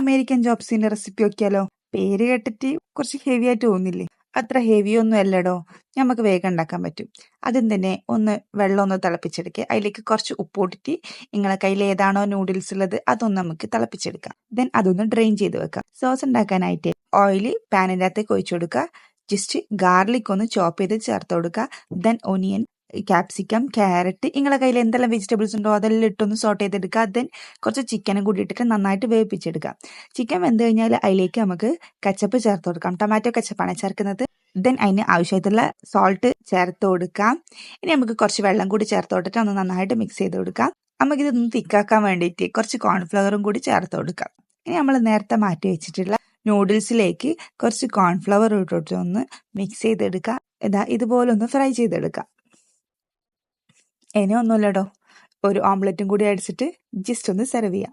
American ചോപ്സിന്റെ recipe നോക്കിയാലോ? പേര് കേട്ടിട്ട് കുറച്ച് ഹെവി ആയിട്ട് തോന്നില്ലേ? അത്ര ഹെവി ഒന്നും അല്ലടോ, നമുക്ക് വേഗം ഉണ്ടാക്കാൻ പറ്റും. ആദ്യം തന്നെ വെള്ളം ഒന്ന് തിളപ്പിച്ചെടുക്കുക. അതിലേക്ക് കുറച്ച് ഉപ്പിട്ടിട്ട് നിങ്ങളെ കയ്യിൽ ഏതാണോ നൂഡിൽസ് ഉള്ളത് അതൊന്ന് നമുക്ക് തിളപ്പിച്ചെടുക്കാം. ദെൻ അതൊന്ന് ഡ്രെയിൻ ചെയ്ത് വെക്കാം. സോസ് ഉണ്ടാക്കാനായിട്ട് ഓയിൽ പാനിൻ്റെ അകത്തേക്ക് ഒഴിച്ചു കൊടുക്കുക. ജസ്റ്റ് ഗാർലിക് ഒന്ന് ചോപ്പ് ചെയ്ത് ചേർത്ത് കൊടുക്കുക. ദെൻ ഒനിയൻ, ക്യാപ്സിക്കം, ക്യാരറ്റ്, നിങ്ങളെ കയ്യിൽ എന്തെല്ലാം വെജിറ്റബിൾസ് ഉണ്ടോ അതെല്ലാം ഇട്ടൊന്ന് സോട്ട് ചെയ്തെടുക്കുക. ദെൻ കുറച്ച് ചിക്കനും കൂടി ഇട്ടിട്ട് നന്നായിട്ട് വേവിപ്പിച്ചെടുക്കുക. ചിക്കൻ വെന്ത് കഴിഞ്ഞാൽ അതിലേക്ക് നമുക്ക് കച്ചപ്പ് ചേർത്ത് കൊടുക്കാം. ടൊമാറ്റോ കച്ചപ്പാണ് ചേർക്കുന്നത്. ദെൻ അതിന് ആവശ്യമായിട്ടുള്ള സോൾട്ട് ചേർത്ത് കൊടുക്കാം. ഇനി നമുക്ക് കുറച്ച് വെള്ളം കൂടി ചേർത്ത് കൊടുത്തിട്ട് ഒന്ന് നന്നായിട്ട് മിക്സ് ചെയ്ത് കൊടുക്കാം. നമുക്കിതൊന്ന് തിക്കാക്കാൻ വേണ്ടിയിട്ട് കുറച്ച് കോൺഫ്ലവറും കൂടി ചേർത്ത് കൊടുക്കാം. ഇനി നമ്മൾ നേരത്തെ മാറ്റി വെച്ചിട്ടുള്ള നൂഡിൽസിലേക്ക് കുറച്ച് കോൺഫ്ലവർ ഇട്ടിട്ട് ഒന്ന് മിക്സ് ചെയ്തെടുക്കുക. ഇതുപോലെ ഒന്ന് ഫ്രൈ ചെയ്തെടുക്കാം. ഇനി ഒന്നുമില്ലടോ, ഒരു ഓംലെറ്റും കൂടി അടിച്ചിട്ട് ജസ്റ്റ് ഒന്ന് സെർവ് ചെയ്യാം.